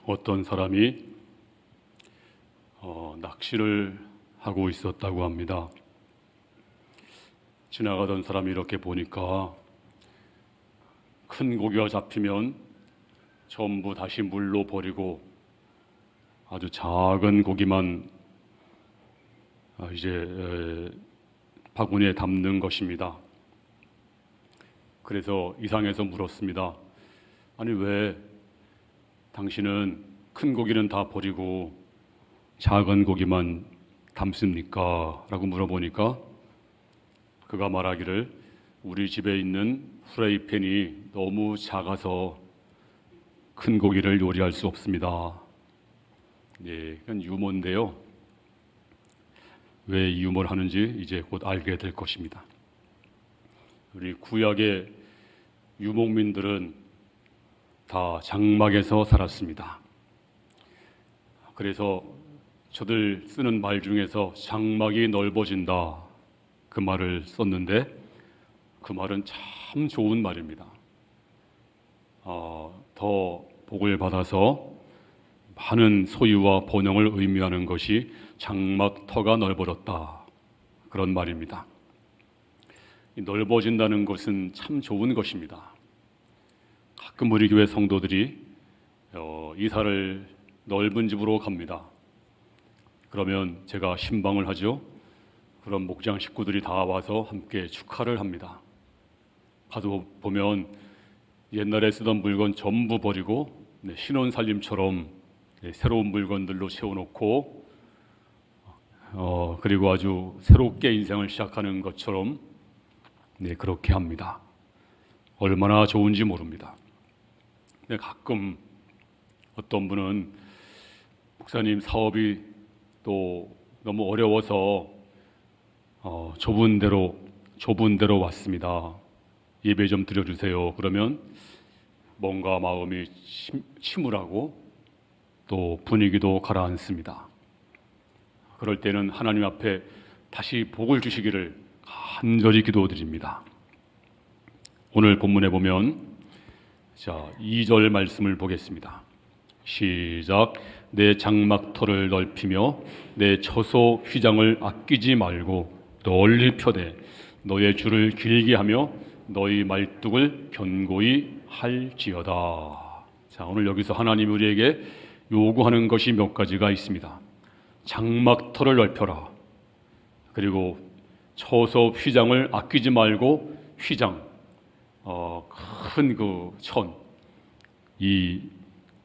어떤 사람이 낚시를 하고 있었다고 합니다. 지나가던 사람이 이렇게 보니까 큰 고기가 잡히면 전부 다시 물로 버리고 아주 작은 고기만 이제 바구니에 담는 것입니다. 그래서 이상해서 물었습니다. 아니, 왜 당신은 큰 고기는 다 버리고 작은 고기만 담습니까? 라고 물어보니까 그가 말하기를 우리 집에 있는 프라이팬이 너무 작아서 큰 고기를 요리할 수 없습니다. 예, 그건 유머인데요. 왜 이 유머를 하는지 이제 곧 알게 될 것입니다. 우리 구약의 유목민들은 다 장막에서 살았습니다. 그래서 저들 쓰는 말 중에서 장막이 넓어진다, 그 말을 썼는데 그 말은 참 좋은 말입니다. 더 복을 받아서 많은 소유와 번영을 의미하는 것이 장막터가 넓어졌다, 그런 말입니다. 넓어진다는 것은 참 좋은 것입니다. 가끔 우리 교회 성도들이 이사를 넓은 집으로 갑니다. 그러면 제가 신방을 하죠. 그럼 목장 식구들이 다 와서 함께 축하를 합니다. 가서 보면 옛날에 쓰던 물건 전부 버리고 신혼살림처럼 새로운 물건들로 채워놓고 그리고 아주 새롭게 인생을 시작하는 것처럼 그렇게 합니다. 얼마나 좋은지 모릅니다. 근데 가끔 어떤 분은 목사님, 사업이 또 너무 어려워서 좁은 데로 왔습니다. 예배 좀 드려주세요. 그러면 뭔가 마음이 침울하고 또 분위기도 가라앉습니다. 그럴 때는 하나님 앞에 다시 복을 주시기를 간절히 기도드립니다. 오늘 본문에 보면 2절 말씀을 보겠습니다. 시작. 내 장막터를 넓히며 내 처소 휘장을 아끼지 말고 널리 펴되 너의 줄을 길게 하며 너희 말뚝을 견고히 할지어다. 오늘 여기서 하나님이 우리에게 요구하는 것이 몇 가지가 있습니다. 장막터를 넓혀라. 그리고 처소 휘장을 아끼지 말고 휘장, 큰 그 천, 이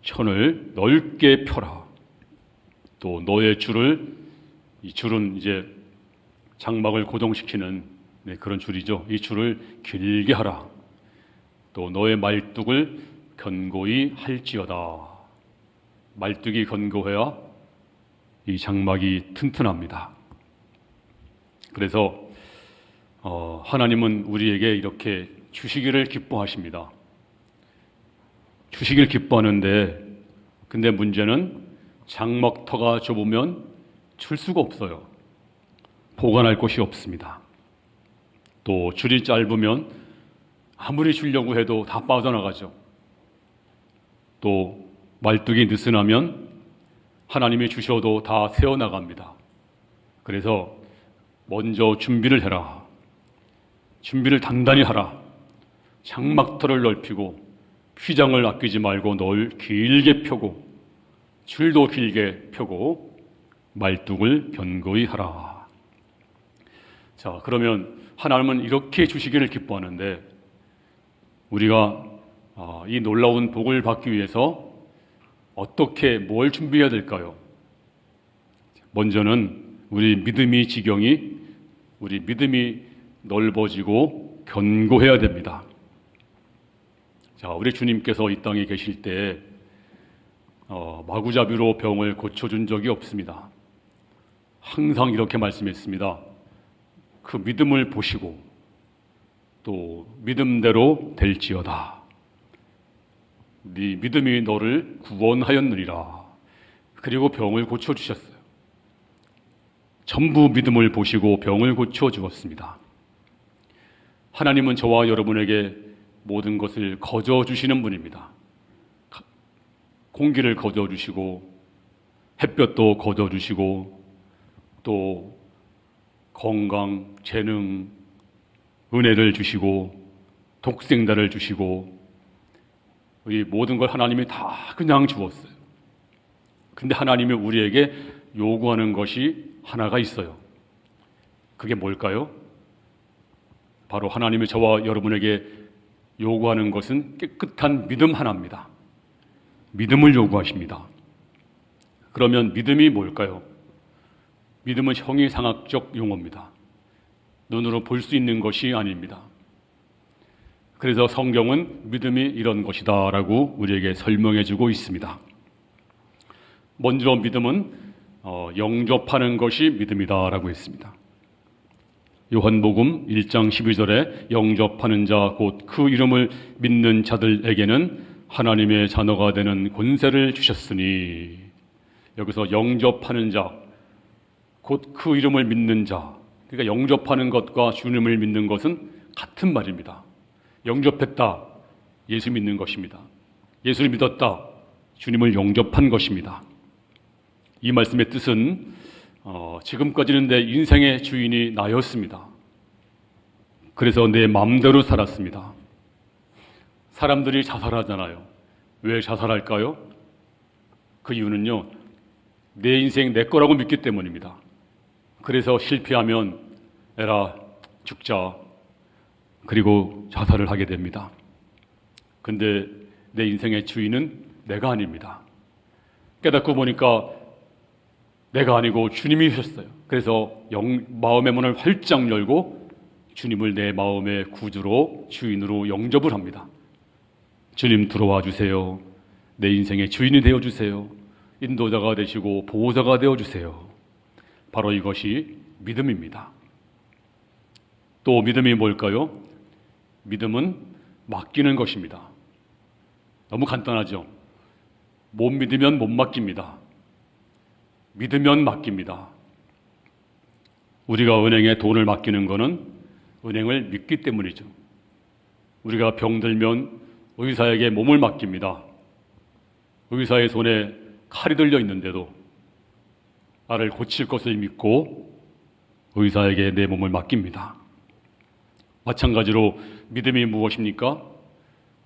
천을 넓게 펴라. 또 너의 줄을, 이 줄은 이제 장막을 고정시키는 그런 줄이죠. 이 줄을 길게 하라. 또 너의 말뚝을 견고히 할지어다. 말뚝이 견고해야 이 장막이 튼튼합니다. 그래서 하나님은 우리에게 이렇게 주시기를 기뻐하십니다. 주시기를 기뻐하는데 근데 문제는 장막터가 좁으면 줄 수가 없어요. 보관할 곳이 없습니다. 또 줄이 짧으면 아무리 주려고 해도 다 빠져나가죠. 또 말뚝이 느슨하면 하나님이 주셔도 다 새어나갑니다. 그래서 먼저 준비를 해라. 준비를 단단히 하라. 장막터를 넓히고 휘장을 아끼지 말고 널 길게 펴고 줄도 길게 펴고 말뚝을 견고히 하라. 그러면 하나님은 이렇게 주시기를 기뻐하는데 우리가 이 놀라운 복을 받기 위해서 어떻게 뭘 준비해야 될까요? 먼저는 우리 믿음이 넓어지고 견고해야 됩니다. 우리 주님께서 이 땅에 계실 때 마구잡이로 병을 고쳐준 적이 없습니다. 항상 이렇게 말씀했습니다. 그 믿음을 보시고 또 믿음대로 될지어다. 네 믿음이 너를 구원하였느니라. 그리고 병을 고쳐주셨어요. 전부 믿음을 보시고 병을 고쳐주었습니다. 하나님은 저와 여러분에게 모든 것을 거저 주시는 분입니다. 공기를 거둬주시고 햇볕도 거둬주시고 또 건강, 재능, 은혜를 주시고 독생자를 주시고 이 모든 걸 하나님이 다 그냥 주었어요. 근데 하나님이 우리에게 요구하는 것이 하나가 있어요. 그게 뭘까요? 바로 하나님이 저와 여러분에게 요구하는 것은 깨끗한 믿음 하나입니다. 믿음을 요구하십니다. 그러면 믿음이 뭘까요? 믿음은 형이상학적 용어입니다. 눈으로 볼 수 있는 것이 아닙니다. 그래서 성경은 믿음이 이런 것이다 라고 우리에게 설명해 주고 있습니다. 먼저 믿음은 영접하는 것이 믿음이다 라고 했습니다. 요한복음 1장 12절에 영접하는 자 곧 그 이름을 믿는 자들에게는 하나님의 자녀가 되는 권세를 주셨으니, 여기서 영접하는 자 곧 그 이름을 믿는 자, 그러니까 영접하는 것과 주님을 믿는 것은 같은 말입니다. 영접했다, 예수 믿는 것입니다. 예수를 믿었다, 주님을 영접한 것입니다. 이 말씀의 뜻은 지금까지는 내 인생의 주인이 나였습니다. 그래서 내 마음대로 살았습니다. 사람들이 자살하잖아요. 왜 자살할까요? 그 이유는요, 내 인생 내 거라고 믿기 때문입니다. 그래서 실패하면 에라 죽자, 그리고 자살을 하게 됩니다. 근데 내 인생의 주인은 내가 아닙니다. 깨닫고 보니까 내가 아니고 주님이 셨어요. 그래서 마음의 문을 활짝 열고 주님을 내 마음의 구주로, 주인으로 영접을 합니다. 주님 들어와 주세요. 내 인생의 주인이 되어주세요. 인도자가 되시고 보호자가 되어주세요. 바로 이것이 믿음입니다. 또 믿음이 뭘까요? 믿음은 맡기는 것입니다. 너무 간단하죠? 못 믿으면 못 맡깁니다. 믿으면 맡깁니다. 우리가 은행에 돈을 맡기는 것은 은행을 믿기 때문이죠. 우리가 병들면 의사에게 몸을 맡깁니다. 의사의 손에 칼이 들려 있는데도 나를 고칠 것을 믿고 의사에게 내 몸을 맡깁니다. 마찬가지로 믿음이 무엇입니까?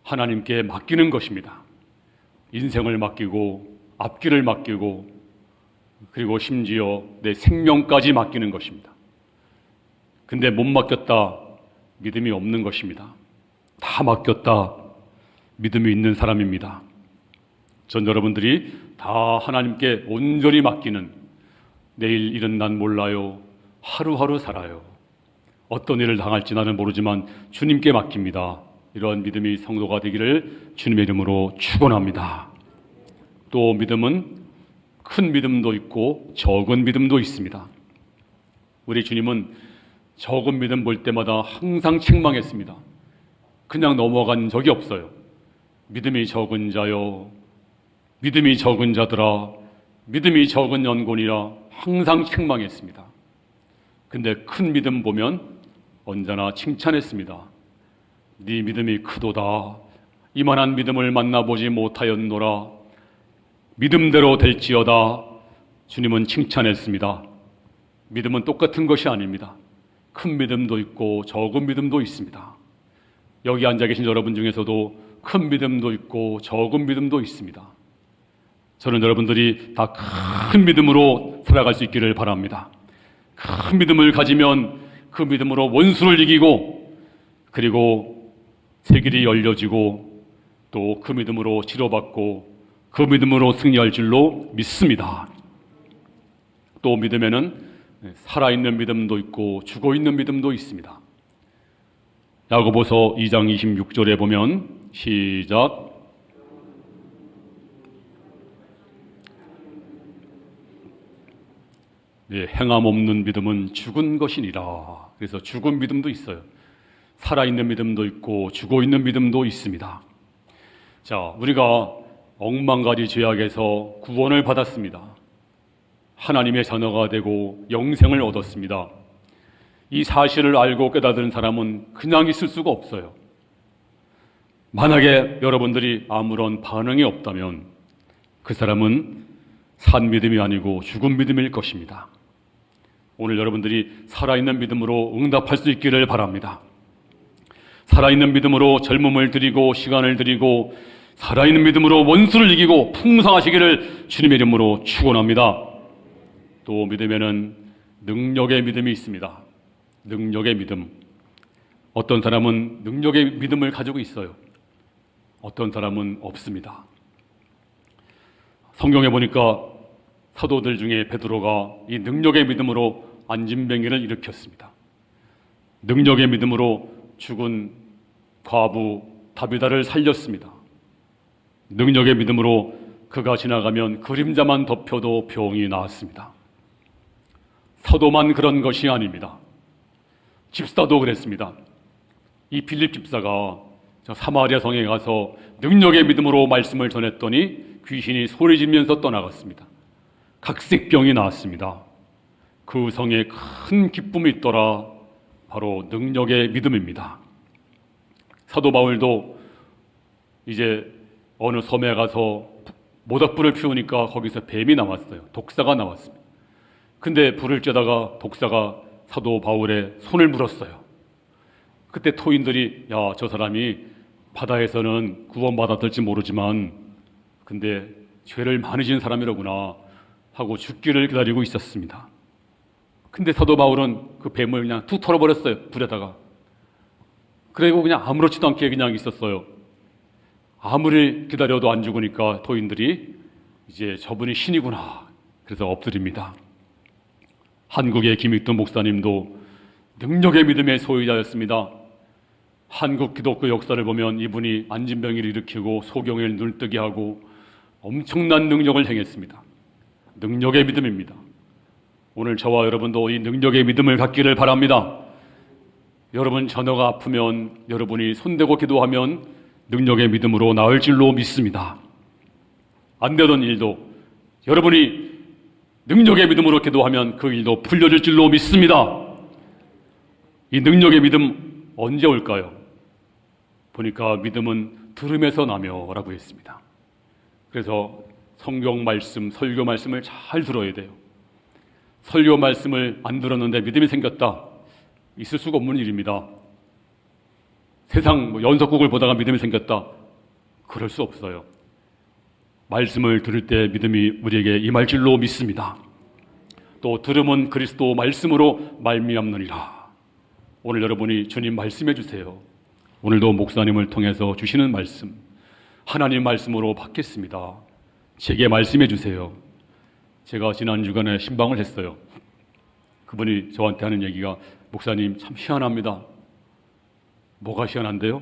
하나님께 맡기는 것입니다. 인생을 맡기고 앞길을 맡기고 그리고 심지어 내 생명까지 맡기는 것입니다. 근데 못 맡겼다, 믿음이 없는 것입니다. 다 맡겼다, 믿음이 있는 사람입니다. 전 여러분들이 다 하나님께 온전히 맡기는, 내일 일은 난 몰라요, 하루하루 살아요, 어떤 일을 당할지 나는 모르지만 주님께 맡깁니다, 이러한 믿음이 성도가 되기를 주님의 이름으로 축원합니다. 또 믿음은 큰 믿음도 있고 적은 믿음도 있습니다. 우리 주님은 적은 믿음 볼 때마다 항상 책망했습니다. 그냥 넘어간 적이 없어요. 믿음이 적은 자여, 믿음이 적은 자들아, 믿음이 적은 연곤이라 항상 책망했습니다. 근데 큰 믿음 보면 언제나 칭찬했습니다. 네 믿음이 크도다. 이만한 믿음을 만나보지 못하였노라. 믿음대로 될지어다. 주님은 칭찬했습니다. 믿음은 똑같은 것이 아닙니다. 큰 믿음도 있고 적은 믿음도 있습니다. 여기 앉아 계신 여러분 중에서도 큰 믿음도 있고 적은 믿음도 있습니다. 저는 여러분들이 다 큰 믿음으로 살아갈 수 있기를 바랍니다. 큰 믿음을 가지면 그 믿음으로 원수를 이기고, 그리고 세길이 열려지고, 또 그 믿음으로 치료받고 그 믿음으로 승리할 줄로 믿습니다. 또 믿음에는 살아있는 믿음도 있고 죽어있는 믿음도 있습니다. 야고보서 2장 26절에 보면 시작. 행함 없는 믿음은 죽은 것이니라. 그래서 죽은 믿음도 있어요. 살아있는 믿음도 있고 죽어있는 믿음도 있습니다. 자, 우리가 억만가지 죄악에서 구원을 받았습니다. 하나님의 자녀가 되고 영생을 얻었습니다. 이 사실을 알고 깨닫는 사람은 그냥 있을 수가 없어요. 만약에 여러분들이 아무런 반응이 없다면 그 사람은 산 믿음이 아니고 죽은 믿음일 것입니다. 오늘 여러분들이 살아있는 믿음으로 응답할 수 있기를 바랍니다. 살아있는 믿음으로 젊음을 드리고 시간을 드리고 살아있는 믿음으로 원수를 이기고 풍성하시기를 주님의 이름으로 축원합니다. 또 믿음에는 능력의 믿음이 있습니다. 능력의 믿음. 어떤 사람은 능력의 믿음을 가지고 있어요. 어떤 사람은 없습니다. 성경에 보니까 사도들 중에 베드로가 이 능력의 믿음으로 안진뱅이를 일으켰습니다. 능력의 믿음으로 죽은 과부 다비다를 살렸습니다. 능력의 믿음으로 그가 지나가면 그림자만 덮여도 병이 나았습니다. 사도만 그런 것이 아닙니다. 집사도 그랬습니다. 이 빌립 집사가 사마리아 성에 가서 능력의 믿음으로 말씀을 전했더니 귀신이 소리지면서 떠나갔습니다. 각색병이 나왔습니다. 그 성에 큰 기쁨이 있더라. 바로 능력의 믿음입니다. 사도 바울도 이제 어느 섬에 가서 모닥불을 피우니까 거기서 뱀이 나왔어요. 독사가 나왔습니다. 근데 불을 쬐다가 독사가 사도 바울의 손을 물었어요. 그때 토인들이 야, 저 사람이 바다에서는 구원받았을지 모르지만 근데 죄를 많이 지은 사람이로구나 하고 죽기를 기다리고 있었습니다. 근데 사도 바울은 그 뱀을 그냥 툭 털어버렸어요. 불에다가. 그리고 그냥 아무렇지도 않게 그냥 있었어요. 아무리 기다려도 안 죽으니까 토인들이 이제 저분이 신이구나. 그래서 엎드립니다. 한국의 김익돈 목사님도 능력의 믿음의 소유자였습니다. 한국 기독교 역사를 보면 이분이 안진병이를 일으키고 소경을 눈뜨게 하고 엄청난 능력을 행했습니다. 능력의 믿음입니다. 오늘 저와 여러분도 이 능력의 믿음을 갖기를 바랍니다. 여러분 자녀가 아프면 여러분이 손대고 기도하면 능력의 믿음으로 나을 줄로 믿습니다. 안 되던 일도 여러분이 능력의 믿음으로 기도하면 그 일도 풀려질 줄로 믿습니다. 이 능력의 믿음 언제 올까요? 보니까 믿음은 들음에서 나며 라고 했습니다. 그래서 성경 말씀, 설교 말씀을 잘 들어야 돼요. 설교 말씀을 안 들었는데 믿음이 생겼다. 있을 수가 없는 일입니다. 세상 연속곡을 보다가 믿음이 생겼다. 그럴 수 없어요. 말씀을 들을 때 믿음이 우리에게 임할 줄로 믿습니다. 또 들음은 그리스도 말씀으로 말미암느니라. 오늘 여러분이 주님 말씀해 주세요. 오늘도 목사님을 통해서 주시는 말씀, 하나님 말씀으로 받겠습니다. 제게 말씀해 주세요. 제가 지난 주간에 신방을 했어요. 그분이 저한테 하는 얘기가 목사님 참 희한합니다. 뭐가 희한한데요?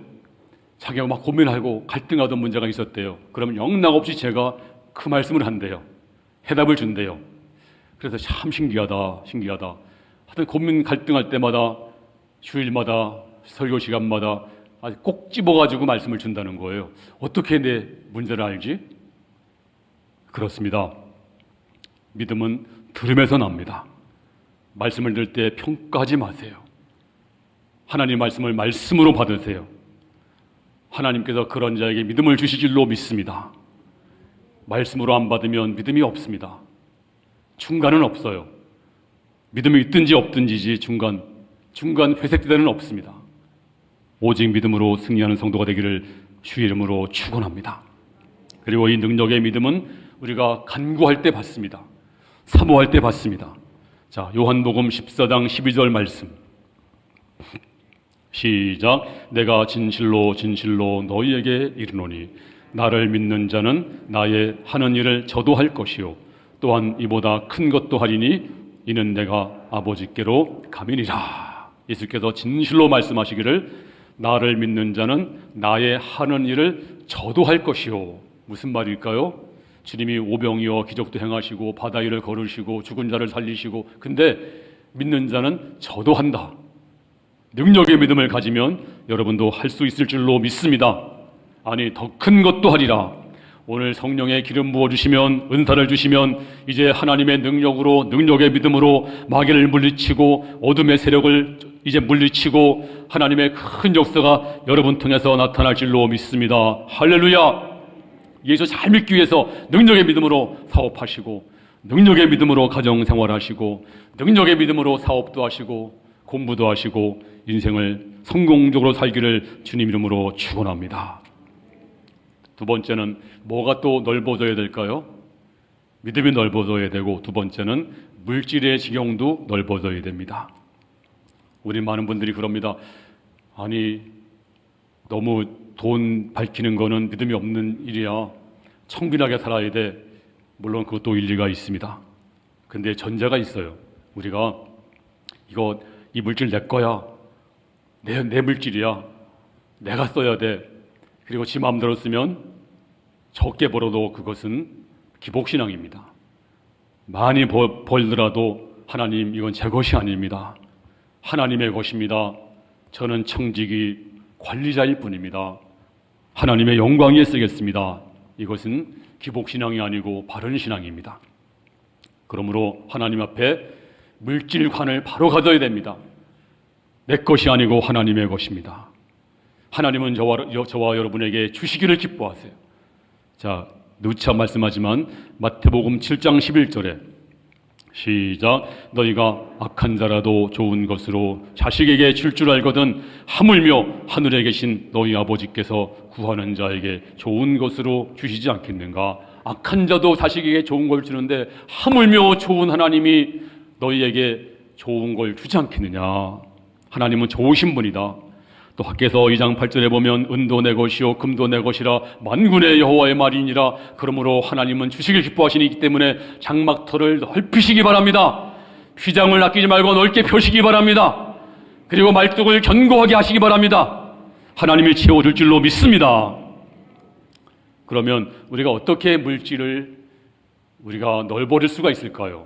자기가 막 고민하고 갈등하던 문제가 있었대요. 그러면 영락없이 제가 그 말씀을 한대요. 해답을 준대요. 그래서 참 신기하다. 하여튼 고민 갈등할 때마다 주일마다 설교 시간마다 아주 꼭 집어가지고 말씀을 준다는 거예요. 어떻게 내 문제를 알지? 그렇습니다. 믿음은 들음에서 납니다. 말씀을 들을 때 평가하지 마세요. 하나님 말씀을 말씀으로 받으세요. 하나님께서 그런 자에게 믿음을 주실 줄로 믿습니다. 말씀으로 안 받으면 믿음이 없습니다. 중간은 없어요. 믿음이 있든지 없든지지 중간 회색지대는 없습니다. 오직 믿음으로 승리하는 성도가 되기를 주의 이름으로 축원합니다. 그리고 이 능력의 믿음은 우리가 간구할 때 받습니다. 사모할 때 받습니다. 자, 요한복음 14장 12절 말씀 시작. 내가 진실로 너희에게 이르노니 나를 믿는 자는 나의 하는 일을 저도 할 것이요 또한 이보다 큰 것도 하리니 이는 내가 아버지께로 감이니라. 예수께서 진실로 말씀하시기를 나를 믿는 자는 나의 하는 일을 저도 할 것이요. 무슨 말일까요? 주님이 오병이어 기적도 행하시고 바다 위를 걸으시고 죽은 자를 살리시고 근데 믿는 자는 저도 한다. 능력의 믿음을 가지면 여러분도 할 수 있을 줄로 믿습니다. 아니 더 큰 것도 하리라. 오늘 성령의 기름 부어주시면 은사를 주시면 이제 하나님의 능력으로 능력의 믿음으로 마귀를 물리치고 어둠의 세력을 이제 물리치고 하나님의 큰 역사가 여러분 통해서 나타날 줄로 믿습니다. 할렐루야. 예수 잘 믿기 위해서 능력의 믿음으로 사업하시고, 능력의 믿음으로 가정생활하시고, 능력의 믿음으로 사업도 하시고 공부도 하시고 인생을 성공적으로 살기를 주님 이름으로 축원합니다. 두 번째는 뭐가 또 넓어져야 될까요? 믿음이 넓어져야 되고, 두 번째는 물질의 지경도 넓어져야 됩니다. 우리 많은 분들이 그럽니다. 아니, 너무 돈 밝히는 거는 믿음이 없는 일이야. 청빈하게 살아야 돼. 물론 그것도 일리가 있습니다. 근데 전제가 있어요. 우리가 이 물질 내 거야. 내 물질이야. 내가 써야 돼. 그리고 지 마음대로 쓰면 적게 벌어도 그것은 기복신앙입니다. 많이 벌더라도 하나님, 이건 제 것이 아닙니다. 하나님의 것입니다. 저는 청지기 관리자일 뿐입니다. 하나님의 영광 위에 쓰겠습니다. 이것은 기복신앙이 아니고 바른 신앙입니다. 그러므로 하나님 앞에 물질관을 바로 가져야 됩니다. 내 것이 아니고 하나님의 것입니다. 하나님은 저와 여러분에게 주시기를 기뻐하세요. 자, 누차 말씀하지만 마태복음 7장 11절에 시작. 너희가 악한 자라도 좋은 것으로 자식에게 줄 줄 알거든 하물며 하늘에 계신 너희 아버지께서 구하는 자에게 좋은 것으로 주시지 않겠는가. 악한 자도 자식에게 좋은 걸 주는데 하물며 좋은 하나님이 너희에게 좋은 걸 주지 않겠느냐. 하나님은 좋으신 분이다. 또 밖에서 2장 8절에 보면 은도 내 것이요 금도 내 것이라 만군의 여호와의 말이니라. 그러므로 하나님은 주시길 기뻐하시기 때문에 장막터를 넓히시기 바랍니다. 휘장을 아끼지 말고 넓게 펴시기 바랍니다. 그리고 말뚝을 견고하게 하시기 바랍니다. 하나님이 채워줄 줄로 믿습니다. 그러면 우리가 어떻게 물질을 우리가 넓어질 수가 있을까요?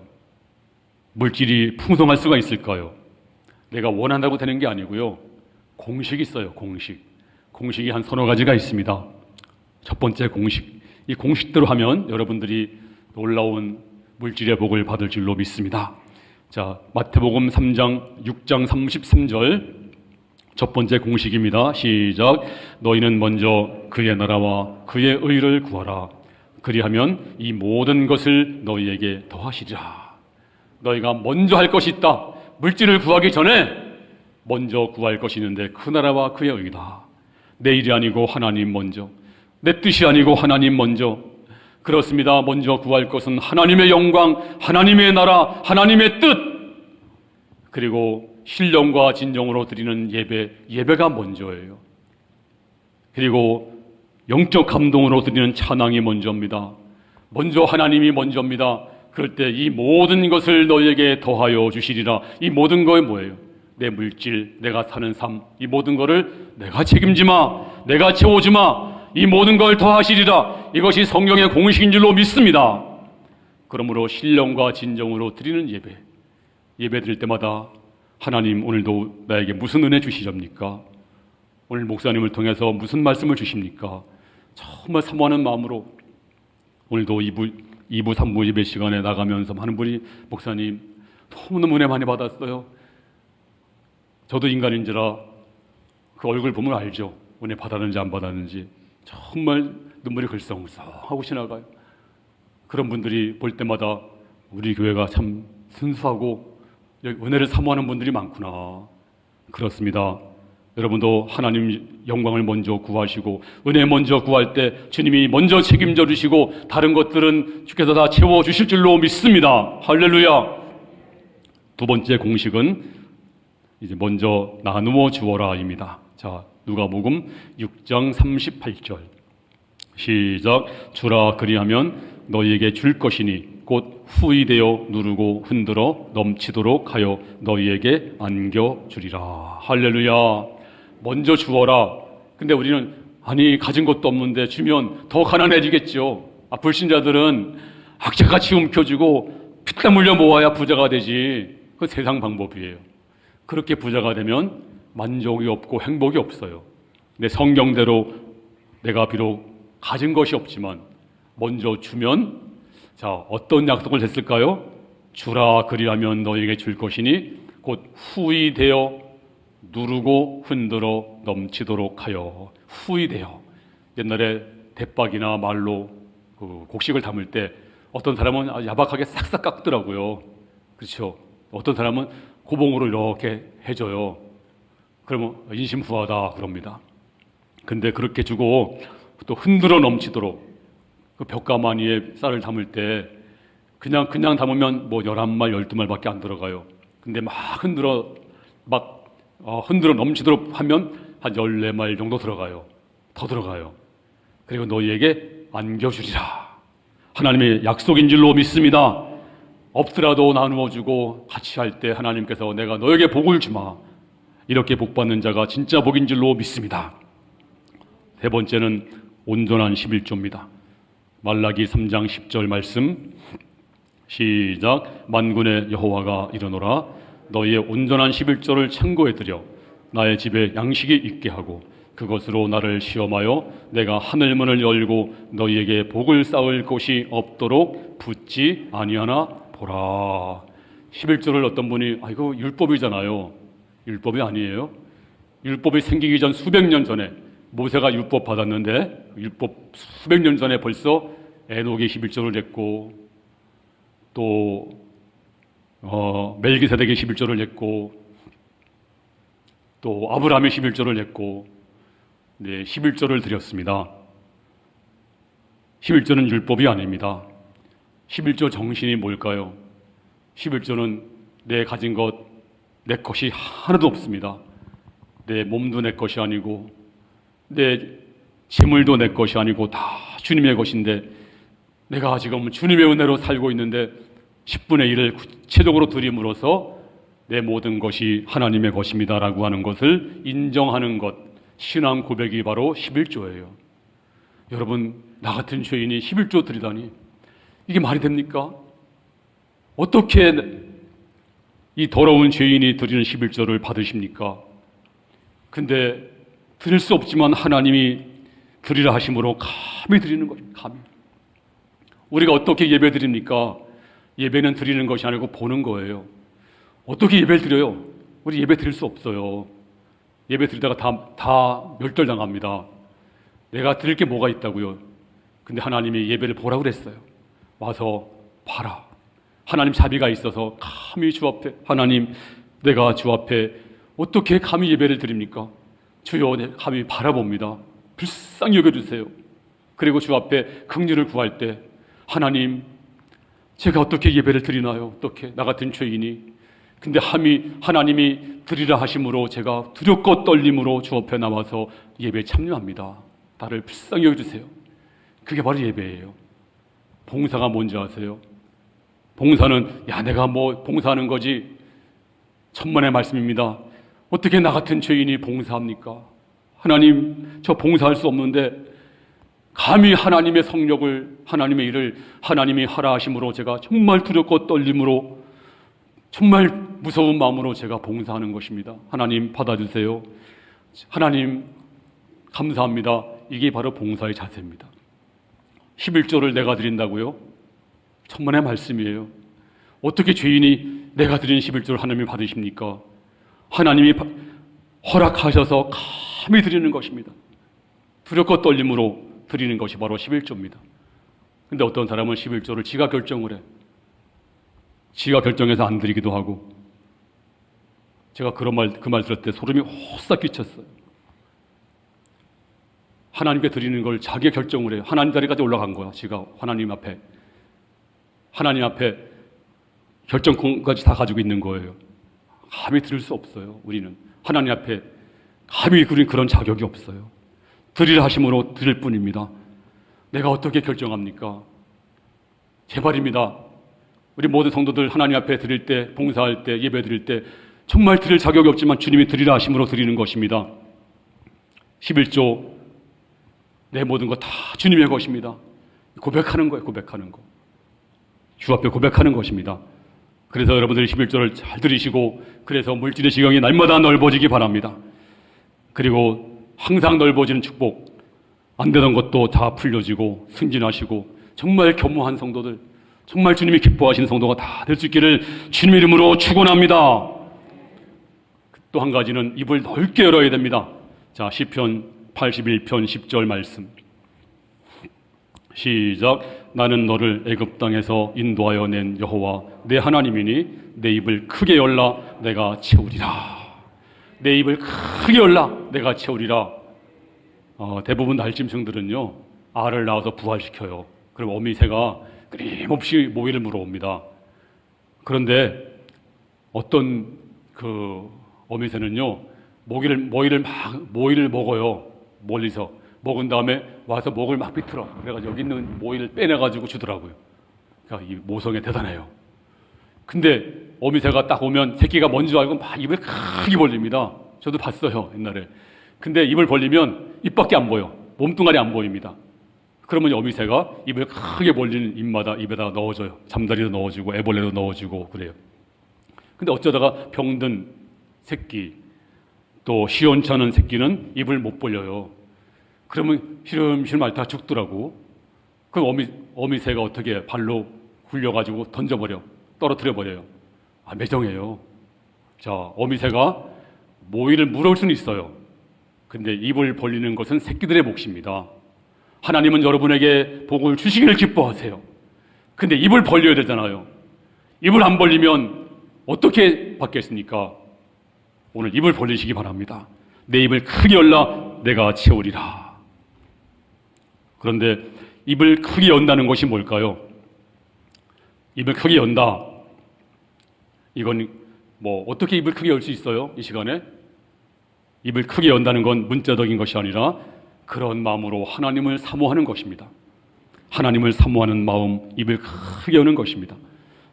물질이 풍성할 수가 있을까요? 내가 원한다고 되는 게 아니고요. 공식이 있어요. 공식이 한 서너 가지가 있습니다. 첫 번째 공식. 이 공식대로 하면 여러분들이 놀라운 물질의 복을 받을 줄로 믿습니다. 자, 마태복음 3장 6장 33절 첫 번째 공식입니다. 시작. 너희는 먼저 그의 나라와 그의 의를 구하라. 그리하면 이 모든 것을 너희에게 더하시리라. 너희가 먼저 할 것이 있다. 물질을 구하기 전에 먼저 구할 것이 있는데 그 나라와 그의 의다. 내 일이 아니고 하나님 먼저, 내 뜻이 아니고 하나님 먼저. 그렇습니다. 먼저 구할 것은 하나님의 영광, 하나님의 나라, 하나님의 뜻, 그리고 신령과 진정으로 드리는 예배가 먼저예요. 그리고 영적 감동으로 드리는 찬양이 먼저입니다. 먼저 하나님이 먼저입니다. 그럴 때 이 모든 것을 너희에게 더하여 주시리라. 이 모든 거에 뭐예요? 내 물질, 내가 사는 삶, 이 모든 거를 내가 책임지마, 내가 채워주마, 이 모든 걸 더하시리라. 이것이 성경의 공식인 줄로 믿습니다. 그러므로 신령과 진정으로 드리는 예배 드릴 때마다 하나님, 오늘도 나에게 무슨 은혜 주시렵니까? 오늘 목사님을 통해서 무슨 말씀을 주십니까? 정말 사모하는 마음으로 오늘도 2부 3부 예배 시간에 나가면서 많은 분이 목사님 너무너무 은혜 많이 받았어요. 저도 인간인지라 그 얼굴 보면 알죠. 은혜 받았는지 안 받았는지. 정말 눈물이 글썽글썽하고 지나가요. 그런 분들이 볼 때마다 우리 교회가 참 순수하고 은혜를 사모하는 분들이 많구나. 그렇습니다. 여러분도 하나님 영광을 먼저 구하시고 은혜 먼저 구할 때 주님이 먼저 책임져 주시고 다른 것들은 주께서 다 채워주실 줄로 믿습니다. 할렐루야. 두 번째 공식은 이제 먼저 나누어 주어라입니다. 자, 누가복음 6장 38절 시작. 주라 그리하면 너희에게 줄 것이니 곧 후이되어 누르고 흔들어 넘치도록 하여 너희에게 안겨주리라. 할렐루야. 먼저 주어라. 근데 우리는 아니 가진 것도 없는데 주면 더 가난해지겠죠. 불신자들은 악착같이 움켜쥐고 피땀 흘려 모아야 부자가 되지. 그 세상 방법이에요. 그렇게 부자가 되면 만족이 없고 행복이 없어요. 근데 성경대로 내가 비록 가진 것이 없지만 먼저 주면, 자, 어떤 약속을 했을까요? 주라 그리하면 너에게 줄 것이니 곧 후이 되어 누르고 흔들어 넘치도록 하여. 후이 되어. 옛날에 대박이나 말로 그 곡식을 담을 때 어떤 사람은 아주 야박하게 싹싹 깎더라고요. 그렇죠? 어떤 사람은 고봉으로 이렇게 해줘요. 그러면 인심후하다 그럽니다. 근데 그렇게 주고 또 흔들어 넘치도록 그 벽가마니에 쌀을 담을 때 그냥 담으면 뭐 11말, 12말밖에 안 들어가요. 근데 막 흔들어 넘치도록 하면 한 14말 정도 들어가요. 더 들어가요. 그리고 너희에게 안겨주리라. 하나님의 약속인 줄로 믿습니다. 없더라도 나누어 주고 같이 할 때 하나님께서 내가 너에게 복을 주마. 이렇게 복받는 자가 진짜 복인 줄로 믿습니다. 세 번째는 온전한 11조입니다. 말라기 3장 10절 말씀 시작. 만군의 여호와가 이르노라 너희의 온전한 11조를 창고에 들여 나의 집에 양식이 있게 하고 그것으로 나를 시험하여 내가 하늘문을 열고 너희에게 복을 쌓을 곳이 없도록 붙지 아니하나 보라. 11조를 어떤 분이 이거 율법이잖아요. 율법이 아니에요. 율법이 생기기 전 수백 년 전에 모세가 율법 받았는데 율법 수백 년 전에 벌써 에녹이 11조를 냈고 또 멜기세덱이 11조를 냈고 또 아브라함이 11조를 냈고 11조를 드렸습니다. 11조는 율법이 아닙니다. 11조 정신이 뭘까요? 11조는 내 가진 것, 내 것이 하나도 없습니다. 내 몸도 내 것이 아니고 내 재물도 내 것이 아니고 다 주님의 것인데 내가 지금 주님의 은혜로 살고 있는데 10분의 1을 구체적으로 드림으로써 내 모든 것이 하나님의 것입니다라고 하는 것을 인정하는 것, 신앙 고백이 바로 11조예요. 여러분, 나 같은 죄인이 11조 드리다니 이게 말이 됩니까? 어떻게 이 더러운 죄인이 드리는 11조를 받으십니까? 근데 드릴 수 없지만 하나님이 드리라 하심으로 감히 드리는 것입니다. 감히. 우리가 어떻게 예배 드립니까? 예배는 드리는 것이 아니고 보는 거예요. 어떻게 예배를 드려요? 우리 예배 드릴 수 없어요. 예배 드리다가 다 멸절당합니다. 내가 드릴 게 뭐가 있다고요? 근데 하나님이 예배를 보라고 그랬어요. 와서 봐라. 하나님 자비가 있어서 감히 주 앞에, 하나님 내가 주 앞에 어떻게 감히 예배를 드립니까? 주여, 내 감히 바라봅니다. 불쌍히 여겨주세요. 그리고 주 앞에 긍휼을 구할 때 하나님, 제가 어떻게 예배를 드리나요? 어떻게 나 같은 죄인이. 근데 하나님이 드리라 하심으로 제가 두렵고 떨림으로 주 앞에 나와서 예배에 참여합니다. 나를 불쌍히 여겨주세요. 그게 바로 예배예요. 봉사가 뭔지 아세요? 봉사는 내가 뭐 봉사하는 거지, 천만의 말씀입니다. 어떻게 나 같은 죄인이 봉사합니까? 하나님, 저 봉사할 수 없는데 감히 하나님의 성력을, 하나님의 일을 하나님이 하라 하심으로 제가 정말 두렵고 떨림으로 정말 무서운 마음으로 제가 봉사하는 것입니다. 하나님 받아주세요. 하나님 감사합니다. 이게 바로 봉사의 자세입니다. 11조를 내가 드린다고요? 천만의 말씀이에요. 어떻게 죄인이 내가 드린 11조를 하나님이 받으십니까? 하나님이 허락하셔서 감히 드리는 것입니다. 두렵고 떨림으로 드리는 것이 바로 11조입니다. 근데 어떤 사람은 11조를 지가 결정을 해. 지가 결정해서 안 드리기도 하고. 제가 그 말 들을 때 소름이 호싹 끼쳤어요. 하나님께 드리는 걸 자기가 결정을 해요. 하나님 자리까지 올라간 거야. 지가 하나님 앞에 결정권까지 다 가지고 있는 거예요. 감히 드릴 수 없어요. 우리는 하나님 앞에 감히 그런 자격이 없어요. 드리라 하심으로 드릴 뿐입니다. 내가 어떻게 결정합니까? 제발입니다. 우리 모든 성도들 하나님 앞에 드릴 때, 봉사할 때, 예배 드릴 때 정말 드릴 자격이 없지만 주님이 드리라 하심으로 드리는 것입니다. 11조 내 모든 거 다 주님의 것입니다. 고백하는 거예요. 고백하는 거. 주 앞에 고백하는 것입니다. 그래서 여러분들이 11조를 잘 들으시고, 그래서 물질의 지경이 날마다 넓어지기 바랍니다. 그리고 항상 넓어지는 축복, 안 되던 것도 다 풀려지고 승진하시고 정말 겸허한 성도들, 정말 주님이 기뻐하시는 성도가 다 될 수 있기를 주님의 이름으로 축원합니다. 또 한 가지는 입을 넓게 열어야 됩니다. 자, 시편 81편 10절 말씀. 시작. 나는 너를 애굽 땅에서 인도하여 낸 여호와 내 하나님이니 내 입을 크게 열라 내가 채우리라. 내 입을 크게 열라 내가 채우리라. 대부분 날짐승들은요 알을 낳아서 부화시켜요. 그럼 어미새가 끊임없이 모이를 물어옵니다. 그런데 어떤 그 어미새는요 모이를 먹어요. 멀리서 먹은 다음에 와서 목을 막 비틀어. 그래가지고 여기 있는 모이를 빼내가지고 주더라고요. 그러니까 이 모성애 대단해요. 근데 어미새가 딱 오면 새끼가 뭔지 알고 막 입을 크게 벌립니다. 저도 봤어요 옛날에. 근데 입을 벌리면 입밖에 안 보여. 몸뚱아리 안 보입니다. 그러면 어미새가 입을 크게 벌리는 입마다 입에다 넣어줘요. 잠자리도 넣어주고 애벌레도 넣어주고 그래요. 근데 어쩌다가 병든 새끼 또 시원찮은 새끼는 입을 못 벌려요. 그러면 시름시름 앓다가 죽더라고. 그럼 어미새가 어떻게 발로 굴려가지고 던져버려. 떨어뜨려 버려요. 매정해요. 자, 어미새가 모이를 물을 수는 있어요. 근데 입을 벌리는 것은 새끼들의 몫입니다. 하나님은 여러분에게 복을 주시기를 기뻐하세요. 근데 입을 벌려야 되잖아요. 입을 안 벌리면 어떻게 받겠습니까? 오늘 입을 벌리시기 바랍니다. 내 입을 크게 열라 내가 채우리라. 그런데 입을 크게 연다는 것이 뭘까요? 입을 크게 연다. 이건 뭐 어떻게 입을 크게 열 수 있어요? 이 시간에? 입을 크게 연다는 건 문자적인 것이 아니라 그런 마음으로 하나님을 사모하는 것입니다. 하나님을 사모하는 마음, 입을 크게 여는 것입니다.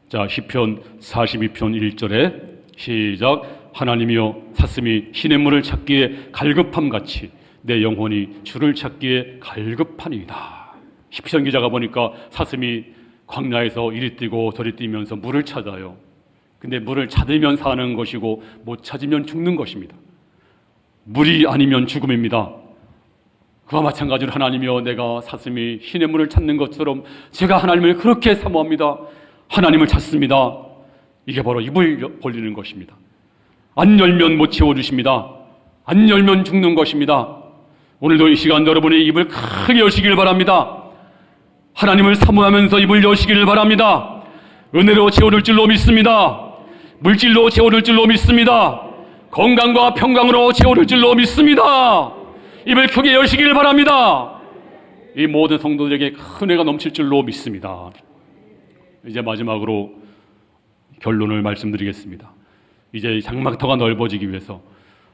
자, 시편 42편 1절에 시작. 하나님이여 사슴이 시냇물을 찾기에 갈급함같이 내 영혼이 주를 찾기에 갈급하니이다. 시편 기자가 보니까 사슴이 광야에서 이리 뛰고 저리 뛰면서 물을 찾아요. 근데 물을 찾으면 사는 것이고 못 찾으면 죽는 것입니다. 물이 아니면 죽음입니다. 그와 마찬가지로 하나님이여 내가 사슴이 시냇물을 찾는 것처럼 제가 하나님을 그렇게 사모합니다. 하나님을 찾습니다. 이게 바로 입을 벌리는 것입니다. 안 열면 못 채워주십니다. 안 열면 죽는 것입니다. 오늘도 이 시간 여러분의 입을 크게 여시길 바랍니다. 하나님을 사모하면서 입을 여시기를 바랍니다. 은혜로 채워줄 줄로 믿습니다. 물질로 채워줄 줄로 믿습니다. 건강과 평강으로 채워줄 줄로 믿습니다. 입을 크게 여시기를 바랍니다. 이 모든 성도들에게 큰 은혜가 넘칠 줄로 믿습니다. 이제 마지막으로 결론을 말씀드리겠습니다. 이제 장막터가 넓어지기 위해서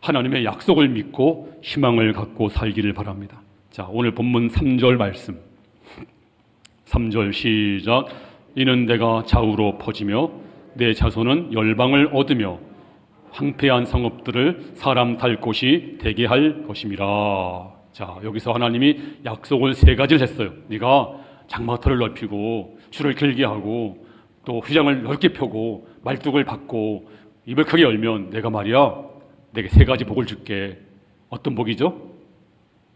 하나님의 약속을 믿고 희망을 갖고 살기를 바랍니다. 자, 오늘 본문 3절 말씀. 3절 시작. 이는 내가 좌우로 퍼지며 내 자손은 열방을 얻으며 황폐한 성읍들을 사람 살 곳이 되게 할 것임이라. 자, 여기서 하나님이 약속을 3가지를 했어요. 네가 장막터를 넓히고 줄을 길게 하고 또 휘장을 넓게 펴고 말뚝을 받고 입을 크게 열면 내가 말이야 내게 3가지 복을 줄게. 어떤 복이죠?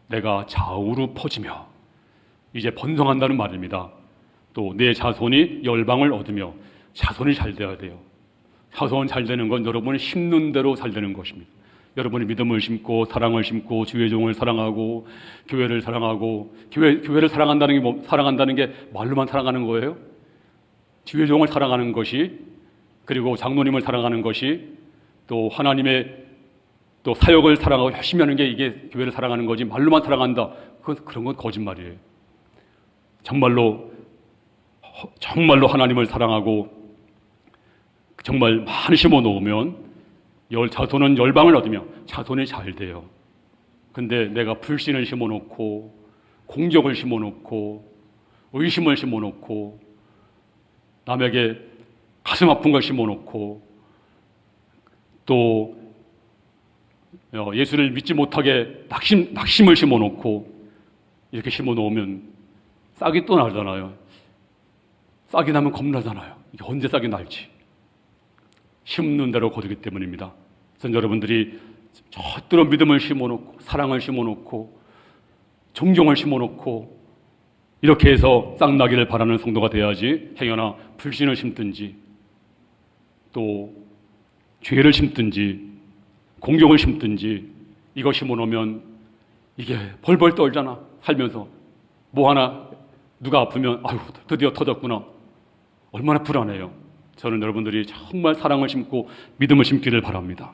내가 좌우로 퍼지며 이제 번성한다는 말입니다. 또 내 자손이 열방을 얻으며 자손이 잘 돼야 돼요. 자손 잘 되는 건 여러분이 심는 대로 잘 되는 것입니다. 여러분이 믿음을 심고 사랑을 심고 주의 종을 사랑하고 교회를 사랑하고 교회를 사랑한다는 게 말로만 사랑하는 거예요? 주의 종을 사랑하는 것이 그리고 장로님을 사랑하는 것이 또 하나님의 또 사역을 사랑하고 열심히 하는 게 이게 교회를 사랑하는 거지 말로만 사랑한다. 그런 건 거짓말이에요. 정말로 하나님을 사랑하고 정말 많이 심어 놓으면 자손은 열방을 얻으며 자손이 잘 돼요. 근데 내가 불신을 심어 놓고 공격을 심어 놓고 의심을 심어 놓고 남에게 가슴 아픈 걸 심어 놓고 또 예수를 믿지 못하게 낙심을 심어 놓고 이렇게 심어 놓으면 싹이 또 나잖아요. 싹이 나면 겁나잖아요. 이게 언제 싹이 날지. 심는 대로 거두기 때문입니다. 그래서 여러분들이 젖들어 믿음을 심어놓고 사랑을 심어놓고 존경을 심어놓고 이렇게 해서 싹나기를 바라는 성도가 돼야지 행여나 불신을 심든지 또 죄를 심든지 공경을 심든지 이거 심어놓으면 이게 벌벌 떨잖아. 살면서 뭐 하나 누가 아프면 아유 드디어 터졌구나. 얼마나 불안해요. 저는 여러분들이 정말 사랑을 심고 믿음을 심기를 바랍니다.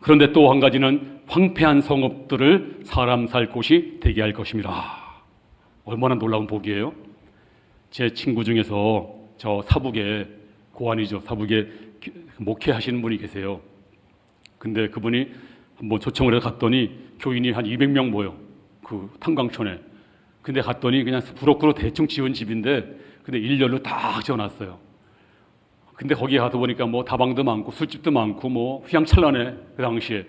그런데 또 한 가지는 황폐한 성읍들을 사람 살 곳이 되게 할 것입니다. 얼마나 놀라운 복이에요. 제 친구 중에서 저 사북에 고안이죠. 사북에 목회하시는 분이 계세요. 근데 그분이 한번 초청을 해서 갔더니 교인이 한 200명 모여. 그 탄광촌에. 근데 갔더니 그냥 부럭부럭 대충 지은 집인데 근데 일렬로 딱 지어놨어요. 근데 거기 가서 보니까 뭐 다방도 많고 술집도 많고 뭐 휘황찬란해 그 당시에.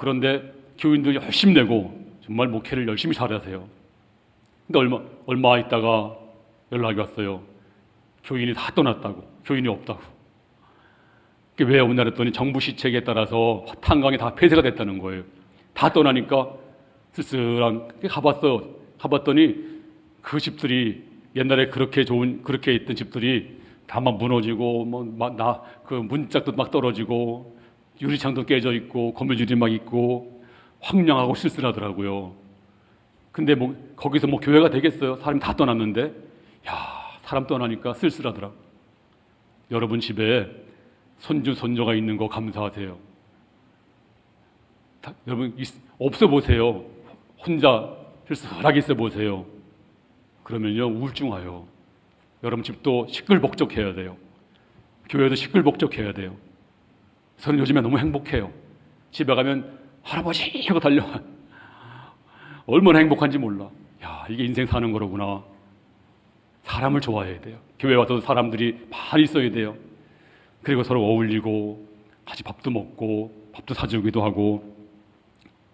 그런데 교인들 열심히 내고 정말 목회를 열심히 잘하세요. 근데 얼마 있다가 연락이 왔어요. 교인이 다 떠났다고. 교인이 없다고. 그게 왜 없나 했더니 정부 시책에 따라서 탄광이 다 폐쇄가 됐다는 거예요. 다 떠나니까 쓸쓸한 가봤더니 그 집들이 옛날에 그렇게 있던 집들이 다 막 무너지고 그 문짝도 막 떨어지고 유리창도 깨져 있고 건물줄이 막 있고 황량하고 쓸쓸하더라고요. 근데 거기서 교회가 되겠어요? 사람이 다 떠났는데. 사람 떠나니까 쓸쓸하더라. 여러분 집에 손주 손녀가 있는 거 감사하세요. 여러분 없어 보세요. 혼자 쓸쓸하게 있어 보세요. 그러면요 우울증 와요. 여러분 집도 시끌벅적해야 돼요. 교회도 시끌벅적해야 돼요. 저는 요즘에 너무 행복해요. 집에 가면 할아버지 하고 달려와. 얼마나 행복한지 몰라. 이게 인생 사는 거로구나. 사람을 좋아해야 돼요. 교회 와서 사람들이 많이 있어야 돼요. 그리고 서로 어울리고 같이 밥도 먹고 밥도 사주기도 하고.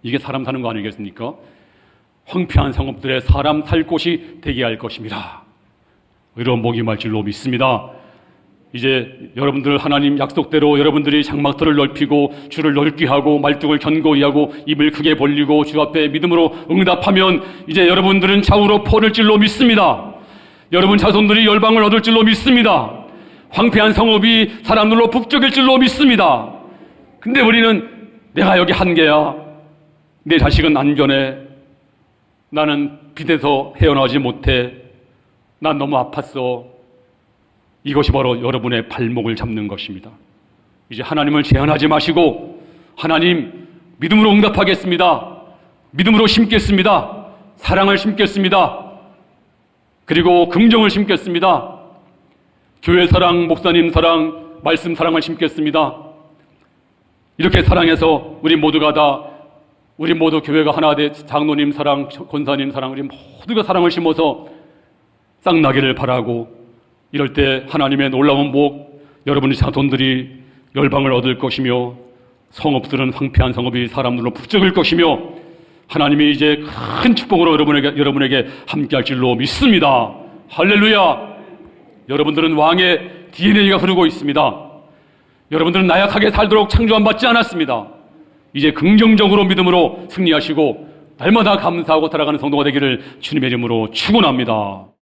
이게 사람 사는 거 아니겠습니까? 황폐한 성읍들에 사람 살 곳이 되게 할 것입니다. 이런 복이 임할 줄로 믿습니다. 이제 여러분들 하나님 약속대로 여러분들이 장막터를 넓히고 주를 넓게 하고 말뚝을 견고히 하고 입을 크게 벌리고 주 앞에 믿음으로 응답하면 이제 여러분들은 좌우로 퍼질 줄로 믿습니다. 여러분 자손들이 열방을 얻을 줄로 믿습니다. 황폐한 성읍이 사람들로 북적일 줄로 믿습니다. 근데 우리는 내가 여기 한계야. 내 자식은 안전해. 나는 빚에서 헤어나오지 못해. 난 너무 아팠어. 이것이 바로 여러분의 발목을 잡는 것입니다. 이제 하나님을 제한하지 마시고 하나님 믿음으로 응답하겠습니다. 믿음으로 심겠습니다. 사랑을 심겠습니다. 그리고 긍정을 심겠습니다. 교회 사랑, 목사님 사랑, 말씀 사랑을 심겠습니다. 이렇게 사랑해서 우리 모두 교회가 하나 돼 장로님 사랑, 권사님 사랑, 우리 모두가 사랑을 심어서 싹나기를 바라고 이럴 때 하나님의 놀라운 복, 여러분의 자손들이 열방을 얻을 것이며 성읍들은 황폐한 성읍이 사람들로 북적일 것이며 하나님이 이제 큰 축복으로 여러분에게 함께할 줄로 믿습니다. 할렐루야. 여러분들은 왕의 DNA가 흐르고 있습니다. 여러분들은 나약하게 살도록 창조함 받지 않았습니다. 이제 긍정적으로 믿음으로 승리하시고 날마다 감사하고 살아가는 성도가 되기를 주님의 이름으로 축원합니다.